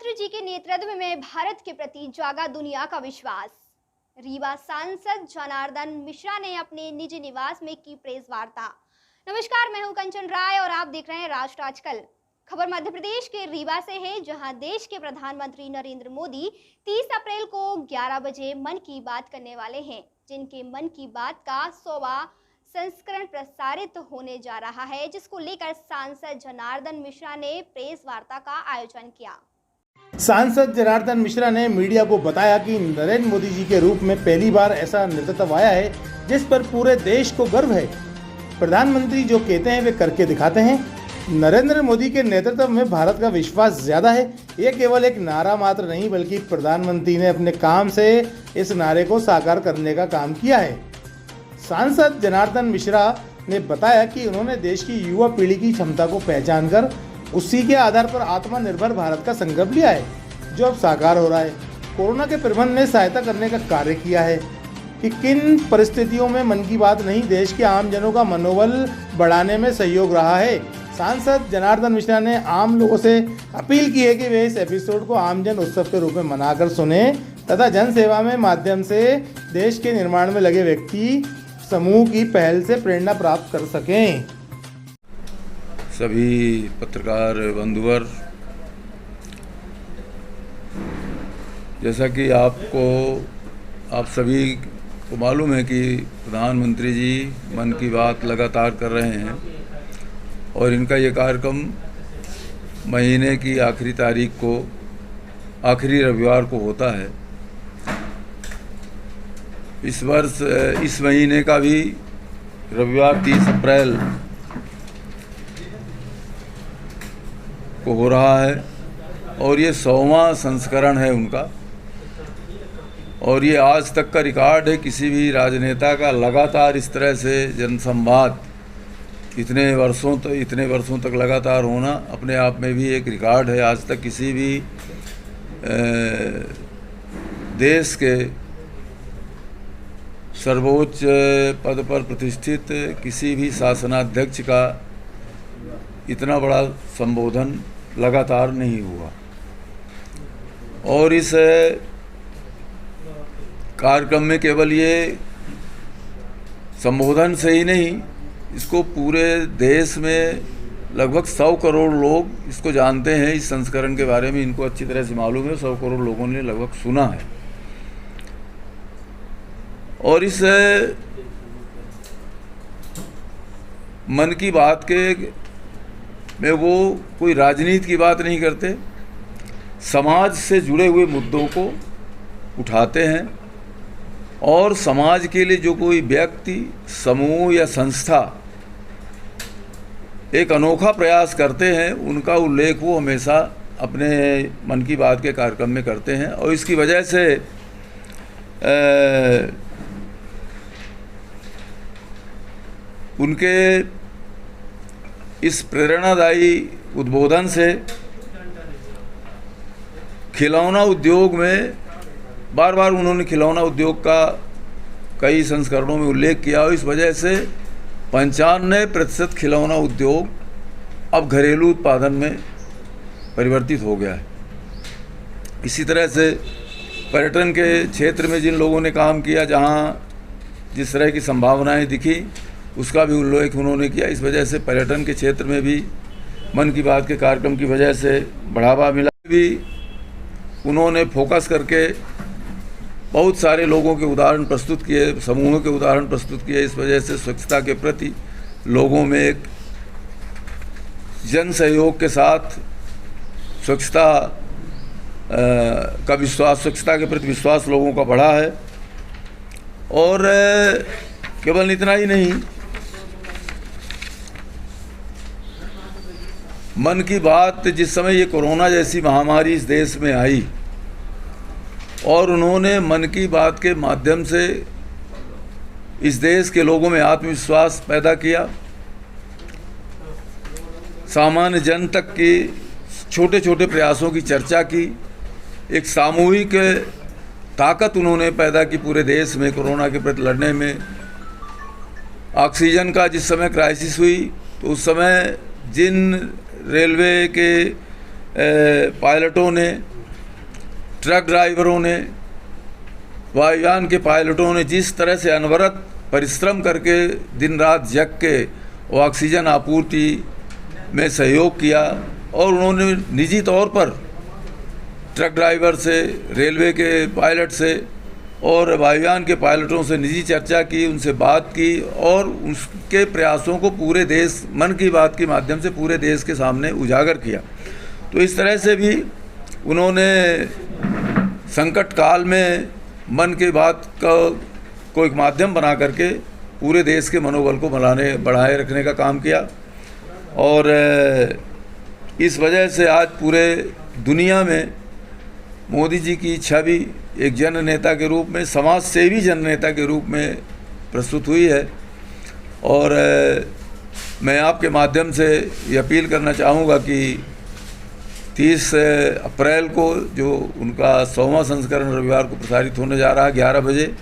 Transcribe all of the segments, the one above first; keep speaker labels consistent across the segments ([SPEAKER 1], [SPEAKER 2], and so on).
[SPEAKER 1] प्रधानमंत्री जी के नेतृत्व में भारत के प्रति जागा दुनिया का विश्वास। रीवा सांसद जनार्दन मिश्रा ने अपने निजी निवास में की प्रेस वार्ता। नमस्कार, मैं हूं कंचन राय और आप देख रहे हैं राष्ट्र आजकल। खबर मध्य प्रदेश के रीवा से है, जहां देश के प्रधानमंत्री नरेंद्र मोदी 30 अप्रैल को 11 बजे मन की बात करने वाले हैं, जिनके मन की बात का 100वां संस्करण प्रसारित होने जा रहा है, जिसको लेकर सांसद जनार्दन मिश्रा ने प्रेस वार्ता का आयोजन किया।
[SPEAKER 2] सांसद जनार्दन मिश्रा ने मीडिया को बताया कि नरेंद्र मोदी जी के रूप में पहली बार ऐसा नेतृत्व आया है जिस पर पूरे देश को गर्व है। प्रधानमंत्री जो कहते हैं वे करके दिखाते हैं। नरेंद्र मोदी के नेतृत्व में भारत का विश्वास ज्यादा है। ये केवल एक नारा मात्र नहीं, बल्कि प्रधानमंत्री ने अपने काम से इस नारे को साकार करने का काम किया है। सांसद जनार्दन मिश्रा ने बताया कि उन्होंने देश की युवा पीढ़ी की क्षमता को पहचान कर उसी के आधार पर आत्मनिर्भर भारत का संकल्प लिया है, जो अब साकार हो रहा है। कोरोना के प्रबंधन में सहायता करने का कार्य किया है कि किन परिस्थितियों में मन की बात नहीं देश के आमजनों का मनोबल बढ़ाने में सहयोग रहा है। सांसद जनार्दन मिश्रा ने आम लोगों से अपील की है कि वे इस एपिसोड को आमजन उत्सव के रूप में मनाकर सुने तथा जन सेवा में माध्यम से देश के निर्माण में लगे व्यक्ति समूह की पहल से प्रेरणा प्राप्त कर सकें।
[SPEAKER 3] सभी पत्रकार बंधुवर, जैसा कि आप सभी को मालूम है कि प्रधानमंत्री जी मन की बात लगातार कर रहे हैं और इनका ये कार्यक्रम महीने की आखिरी तारीख को, आखिरी रविवार को होता है। इस वर्ष इस महीने का भी रविवार 30 अप्रैल को हो रहा है और ये 100वां संस्करण है उनका। और ये आज तक का रिकॉर्ड है किसी भी राजनेता का लगातार इस तरह से जनसंवाद इतने वर्षों तक लगातार होना अपने आप में भी एक रिकॉर्ड है। आज तक किसी भी देश के सर्वोच्च पद पर प्रतिष्ठित किसी भी शासनाध्यक्ष का इतना बड़ा संबोधन लगातार नहीं हुआ। और इस कार्यक्रम में केवल ये संबोधन से ही नहीं, इसको पूरे देश में लगभग 100 करोड़ लोग इसको जानते हैं। इस संस्करण के बारे में इनको अच्छी तरह से मालूम है। 100 करोड़ लोगों ने लगभग सुना है। और इस मन की बात के में वो कोई राजनीति की बात नहीं करते, समाज से जुड़े हुए मुद्दों को उठाते हैं और समाज के लिए जो कोई व्यक्ति, समूह या संस्था एक अनोखा प्रयास करते हैं, उनका उल्लेख वो हमेशा अपने मन की बात के कार्यक्रम में करते हैं। और इसकी वजह से उनके इस प्रेरणादायी उद्बोधन से खिलौना उद्योग में बार बार उन्होंने खिलौना उद्योग का कई संस्करणों में उल्लेख किया और इस वजह से 95% खिलौना उद्योग अब घरेलू उत्पादन में परिवर्तित हो गया है। इसी तरह से पर्यटन के क्षेत्र में जिन लोगों ने काम किया, जहां जिस तरह की संभावनाएं दिखी, उसका भी उल्लेख उन्होंने किया। इस वजह से पर्यटन के क्षेत्र में भी मन की बात के कार्यक्रम की वजह से बढ़ावा मिला। भी उन्होंने फोकस करके बहुत सारे लोगों के उदाहरण प्रस्तुत किए, समूहों के उदाहरण प्रस्तुत किए। इस वजह से स्वच्छता के प्रति लोगों में एक जन सहयोग के साथ स्वच्छता का विश्वास, स्वच्छता के प्रति विश्वास लोगों का बढ़ा है। और केवल इतना ही नहीं, मन की बात जिस समय ये कोरोना जैसी महामारी इस देश में आई और उन्होंने मन की बात के माध्यम से इस देश के लोगों में आत्मविश्वास पैदा किया, सामान्य जन तक की छोटे छोटे प्रयासों की चर्चा की, एक सामूहिक ताकत उन्होंने पैदा की पूरे देश में कोरोना के प्रति लड़ने में। ऑक्सीजन का जिस समय क्राइसिस हुई तो उस समय जिन रेलवे के पायलटों ने ट्रक ड्राइवरों ने, वायुयान के पायलटों ने जिस तरह से अनवरत परिश्रम करके दिन रात जग के ऑक्सीजन आपूर्ति में सहयोग किया, और उन्होंने निजी तौर पर ट्रक ड्राइवर से, रेलवे के पायलट से और वायुयान के पायलटों से निजी चर्चा की, उनसे बात की और उसके प्रयासों को पूरे देश, मन की बात के माध्यम से पूरे देश के सामने उजागर किया। तो इस तरह से भी उन्होंने संकट काल में मन की बात को एक माध्यम बना करके पूरे देश के मनोबल को बढ़ाए रखने का काम किया। और इस वजह से आज पूरे दुनिया में मोदी जी की छवि एक जन नेता के रूप में, समाज सेवी जन नेता के रूप में प्रस्तुत हुई है। और मैं आपके माध्यम से ये अपील करना चाहूँगा कि 30 अप्रैल को जो उनका 100वां संस्करण रविवार को प्रसारित होने जा रहा है 11 बजे,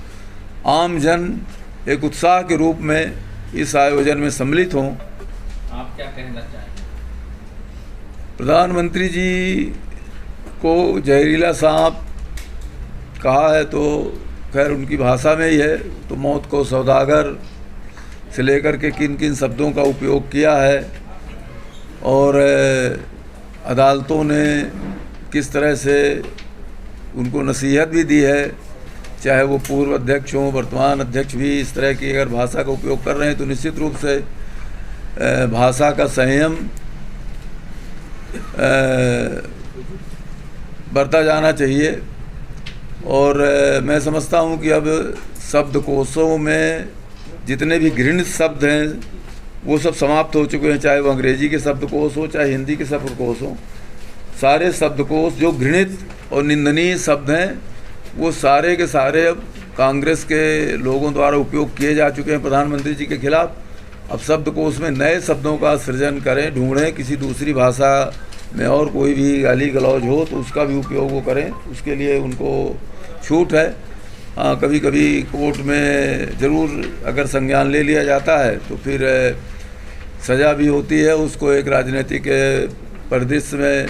[SPEAKER 3] आम जन एक उत्साह के रूप में इस आयोजन में सम्मिलित हों।
[SPEAKER 4] आप क्या कहना चाहेंगे?
[SPEAKER 3] प्रधानमंत्री जी को जहरीला सांप कहा है तो खैर उनकी भाषा में ही है, तो मौत को सौदागर से लेकर के किन किन शब्दों का उपयोग किया है और अदालतों ने किस तरह से उनको नसीहत भी दी है, चाहे वो पूर्व अध्यक्ष हों, वर्तमान अध्यक्ष भी इस तरह की अगर भाषा का उपयोग कर रहे हैं तो निश्चित रूप से भाषा का संयम बरता जाना चाहिए। और मैं समझता हूँ कि अब शब्दकोशों में जितने भी घृणित शब्द हैं वो सब समाप्त हो चुके हैं, चाहे वो अंग्रेजी के शब्दकोश हो चाहे हिंदी के शब्दकोश हो। सारे शब्दकोश जो घृणित और निंदनीय शब्द हैं वो सारे के सारे अब कांग्रेस के लोगों द्वारा उपयोग किए जा चुके हैं प्रधानमंत्री जी के खिलाफ। अब शब्दकोश में नए शब्दों का सृजन करें, ढूंढें, किसी दूसरी भाषा में और कोई भी गाली गलौज हो तो उसका भी उपयोग वो करें, उसके लिए उनको छूट है। हाँ, कभी कभी कोर्ट में ज़रूर अगर संज्ञान ले लिया जाता है तो फिर सज़ा भी होती है, उसको एक राजनीतिक परिदृश्य में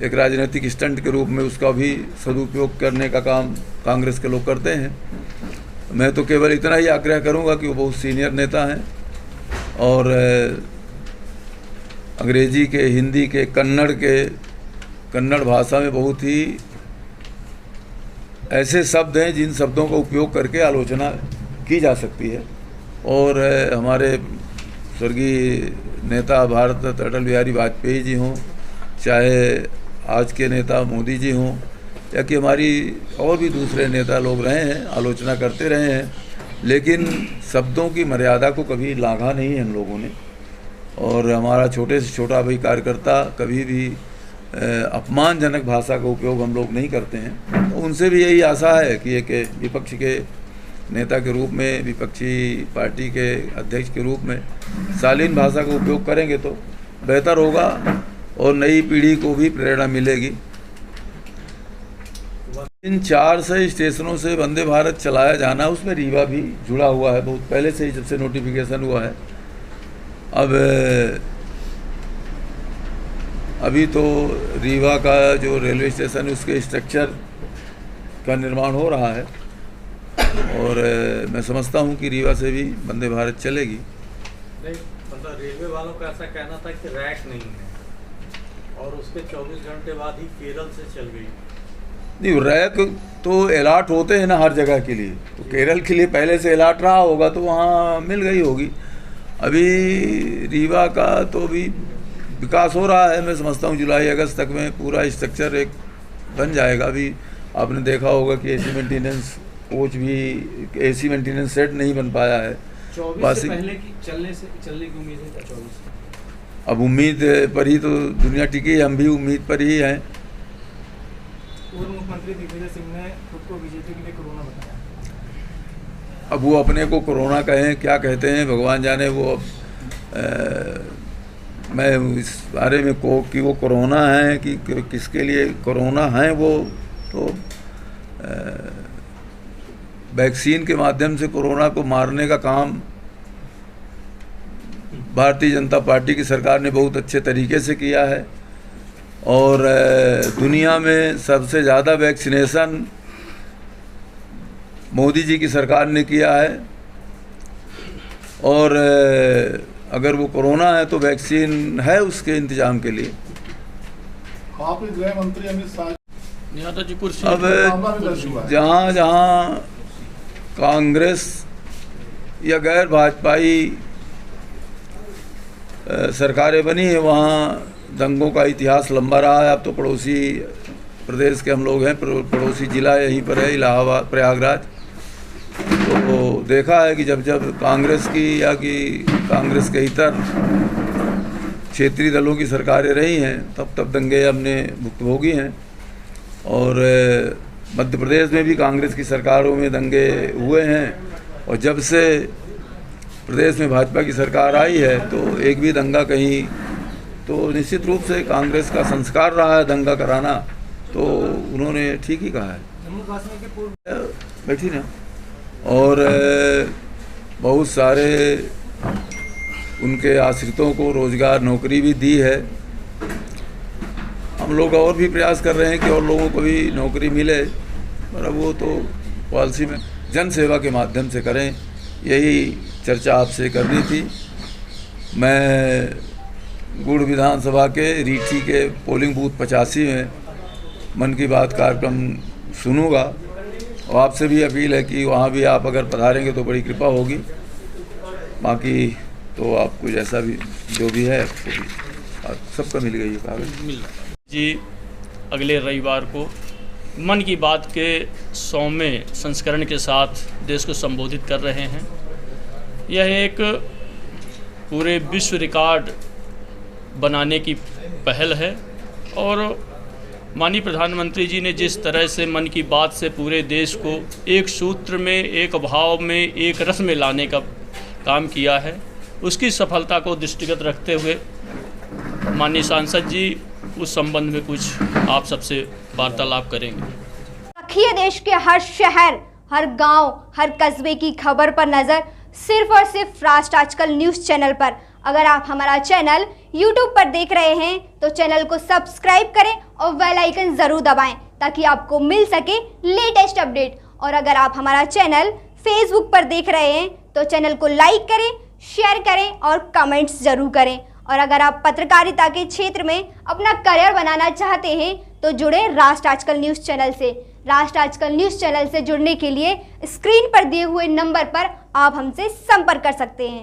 [SPEAKER 3] एक राजनीतिक स्टंट के रूप में उसका भी सदुपयोग करने का काम कांग्रेस के लोग करते हैं। मैं तो केवल इतना ही आग्रह करूंगा कि वो बहुत सीनियर नेता हैं और अंग्रेजी के, हिंदी के, कन्नड़ भाषा में बहुत ही ऐसे शब्द हैं जिन शब्दों का उपयोग करके आलोचना की जा सकती है। और हमारे स्वर्गीय नेता भारत अटल बिहारी वाजपेयी जी हों, चाहे आज के नेता मोदी जी हों, या कि हमारी और भी दूसरे नेता लोग रहे हैं, आलोचना करते रहे हैं, लेकिन शब्दों की मर्यादा को कभी लांघा नहीं है हम लोगों ने। और हमारा छोटे से छोटा भी कार्यकर्ता कभी भी अपमानजनक भाषा का उपयोग हम लोग नहीं करते हैं। तो उनसे भी यही आशा है कि एक विपक्ष के नेता के रूप में, विपक्षी पार्टी के अध्यक्ष के रूप में शालीन भाषा का उपयोग करेंगे तो बेहतर होगा और नई पीढ़ी को भी प्रेरणा मिलेगी। इन 400 स्टेशनों से वंदे भारत चलाया जाना, उसमें रीवा भी जुड़ा हुआ है बहुत पहले से ही, जब से नोटिफिकेशन हुआ है। अब अभी तो रीवा का जो रेलवे स्टेशन है उसके स्ट्रक्चर का निर्माण हो रहा है और मैं समझता हूँ कि रीवा से भी वंदे भारत चलेगी।
[SPEAKER 4] नहीं, मतलब रेलवे वालों का ऐसा कहना था कि रैक नहीं है और उसके 24 घंटे बाद ही केरल से चल गई।
[SPEAKER 3] नहीं, रैक तो अलॉट होते हैं ना हर जगह के लिए, तो केरल के लिए पहले से अलॉट रहा होगा तो वहाँ मिल गई होगी। अभी रीवा का तो अभी विकास हो रहा है, मैं समझता हूँ जुलाई अगस्त तक में पूरा स्ट्रक्चर एक बन जाएगा। अभी आपने देखा होगा कि एसी मेंटेनेंस कोच भी, एसी मेंटेनेंस सेट नहीं बन पाया है।
[SPEAKER 4] 24 से पहले की चलने की उम्मीद है। 24
[SPEAKER 3] अब उम्मीद पर ही तो दुनिया टिकी है, हम भी उम्मीद पर ही हैं।
[SPEAKER 5] पूर्व मुख्यमंत्री दिग्विजय सिंह ने खुद को बीजेपी के लिए कोरोना बताया।
[SPEAKER 3] अब वो अपने को कोरोना कहें, क्या कहते हैं भगवान जाने। वो अब मैं इस बारे में कि वो कोरोना है कि किसके लिए कोरोना है, वो तो वैक्सीन के माध्यम से कोरोना को मारने का काम भारतीय जनता पार्टी की सरकार ने बहुत अच्छे तरीके से किया है। और दुनिया में सबसे ज़्यादा वैक्सीनेशन मोदी जी की सरकार ने किया है। और अगर वो कोरोना है तो वैक्सीन है उसके इंतजाम के लिए।
[SPEAKER 6] आपके गृह मंत्री अमित शाह
[SPEAKER 7] जी कुर्सी
[SPEAKER 3] अब जहाँ जहाँ कांग्रेस या गैर भाजपाई सरकारें बनी है वहाँ दंगों का इतिहास लंबा रहा है। अब तो पड़ोसी प्रदेश के हम लोग हैं, पड़ोसी ज़िला यहीं पर है इलाहाबाद प्रयागराज। तो देखा है कि जब जब कांग्रेस की या कि कांग्रेस के इतर क्षेत्रीय दलों की सरकारें रही हैं तब तब दंगे हमने भुक्तभोगी हैं। और मध्य प्रदेश में भी कांग्रेस की सरकारों में दंगे हुए हैं। और जब से प्रदेश में भाजपा की सरकार आई है तो एक भी दंगा कहीं, तो निश्चित रूप से कांग्रेस का संस्कार रहा है दंगा कराना। तो उन्होंने ठीक ही कहा है।
[SPEAKER 5] जम्मू कश्मीर के पूर्व
[SPEAKER 3] बैठी ना। और बहुत सारे उनके आश्रितों को रोज़गार नौकरी भी दी है। हम लोग और भी प्रयास कर रहे हैं कि और लोगों को भी नौकरी मिले, पर अब वो तो पॉलिसी में जन सेवा के माध्यम से करें, यही चर्चा आपसे करनी थी। मैं गुड़ विधानसभा के रीठी के पोलिंग बूथ 85 में मन की बात कार्यक्रम सुनूंगा और आपसे भी अपील है कि वहाँ भी आप अगर पधारेंगे तो बड़ी कृपा होगी। बाकी तो आपको जैसा भी जो भी है सबका मिल गई है कागज
[SPEAKER 7] मिल रहा जी। अगले रविवार को मन की बात के 100वें संस्करण के साथ देश को संबोधित कर रहे हैं। यह एक पूरे विश्व रिकॉर्ड बनाने की पहल है और माननीय प्रधानमंत्री जी ने जिस तरह से मन की बात से पूरे देश को एक सूत्र में, एक भाव में, एक रस में लाने का काम किया है, उसकी सफलता को दृष्टिगत रखते हुए माननीय सांसद जी उस संबंध में कुछ आप सबसे वार्तालाप करेंगे।
[SPEAKER 1] रखिए देश के हर शहर, हर गांव, हर कस्बे की खबर पर नजर सिर्फ और सिर्फ राष्ट्र आजकल न्यूज़ चैनल पर। अगर आप हमारा चैनल YouTube पर देख रहे हैं तो चैनल को सब्सक्राइब करें और बेल आइकन ज़रूर दबाएं ताकि आपको मिल सके लेटेस्ट अपडेट। और अगर आप हमारा चैनल Facebook पर देख रहे हैं तो चैनल को लाइक करें, शेयर करें और कमेंट्स ज़रूर करें। और अगर आप पत्रकारिता के क्षेत्र में अपना करियर बनाना चाहते हैं तो जुड़े राष्ट्र आजकल न्यूज़ चैनल से। राष्ट्र आजकल न्यूज़ चैनल से जुड़ने के लिए स्क्रीन पर दिए हुए नंबर पर आप हमसे संपर्क कर सकते हैं।